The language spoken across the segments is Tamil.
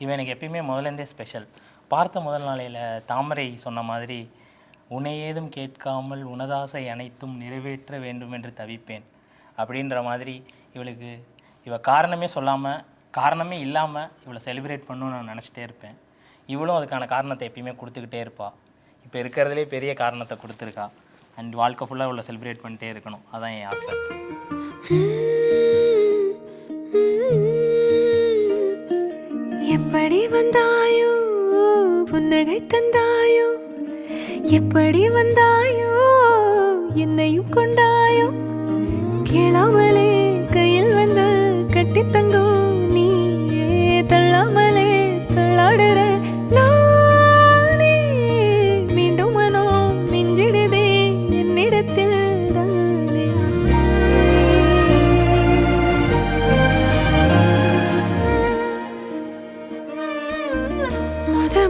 இவன் எனக்கு எப்பயுமே முதலேருந்தே ஸ்பெஷல். பார்த்த முதல் நாளையில் தாமரை சொன்ன மாதிரி, உன்னை ஏதும் கேட்காமல் உனதாசை அனைத்தும் நிறைவேற்ற வேண்டும் என்று தவிப்பேன் அப்படின்ற மாதிரி இவ காரணமே சொல்லாமல், காரணமே இல்லாமல் இவளை செலிப்ரேட் பண்ணணும்னு நான் நினச்சிட்டே இருப்பேன். இவளும் அதுக்கான காரணத்தை எப்பயுமே கொடுத்துக்கிட்டே இருப்பாள். இப்போ இருக்கிறதுலே பெரிய காரணத்தை கொடுத்துருக்கா. அண்ட் வாழ்க்கை ஃபுல்லாக இவளை செலிப்ரேட் பண்ணிட்டே இருக்கணும், அதான் என் ஆசை. எப்படி வந்தாயோ புன்னகை தந்தாயோ, எப்படி வந்தாயோ என்னையும் கொண்டாயோ, கேளாமலே கையில் வந்து கட்டி தங்கோ, நீ தள்ளாமலே தள்ளாடுற நானே, மீண்டும் மனோ மிஞ்சிடுதே என்னிடத்தில் தானே.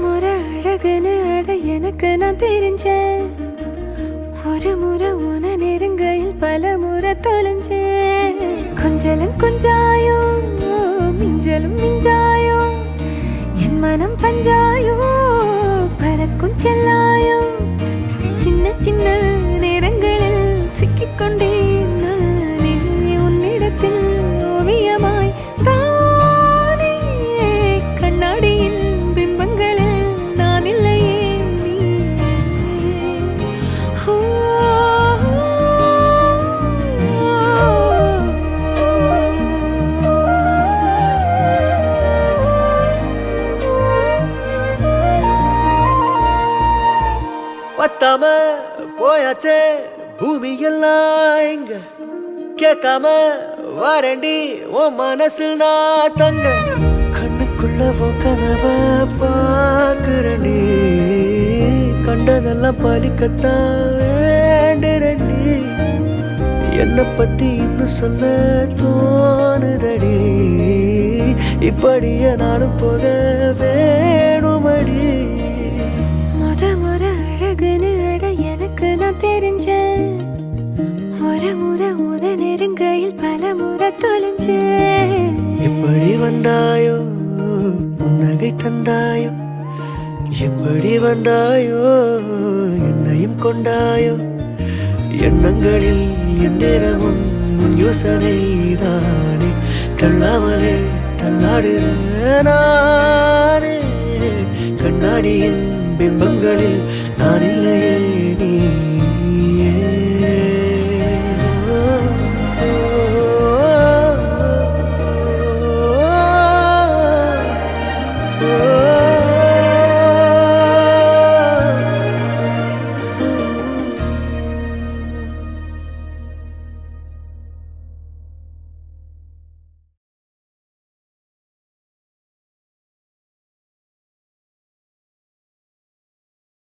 முறை அழகுன்னு அட எனக்கு நான் தெரிஞ்சேன், ஒரு முறை உன நெருங்கையில் பல முறை தொலைஞ்சேன். கொஞ்சலும் கொஞ்சாயோ மிஞ்சலும் மிஞ்சாயோ, என் மனம் பஞ்சாயோ பறக்கும் செல்லாயோ, சின்ன சின்ன நேரங்களில் சிக்கிக்கொண்டேன் நானே உன்னிடத்தில் ஓவியமாய் தானே. கண்ணாடியின் பிம்பங்களில் நான் இல்லையே நீ. பத்தாம போயாச்சே பூமி எல்லாம் இங்க, கேட்காம வாரண்டி உன் மனசில் நான் தங்க, கண்ணுக்குள்ள உன் கனவ பாக்குறண்டி, கண்டதெல்லாம் பலிக்கத்தான் வேண்டுறண்டி, என்னை பத்தி இன்னும் சொல்ல தோணுதடி, இப்படியே நானும் போக வேணுமடி. முறை அழகுன்னு அட எனக்கு நான் தெரிஞ்சேன், ஒரு முறை உன நெருங்கையில் பல முறை தொலைஞ்சேன். எப்படி வந்தாயோ புன்னகை தந்தாயோ, எப்படி வந்தாயோ என்னையும் கொண்டாயோ, எண்ணங்களில் எந்நேரமும் உன் யோசனை தானே, தள்ளாமலே தள்ளாடுற நானே, கண்ணாடியின் பிம்பங்களில் நான் இல்லையே நீ.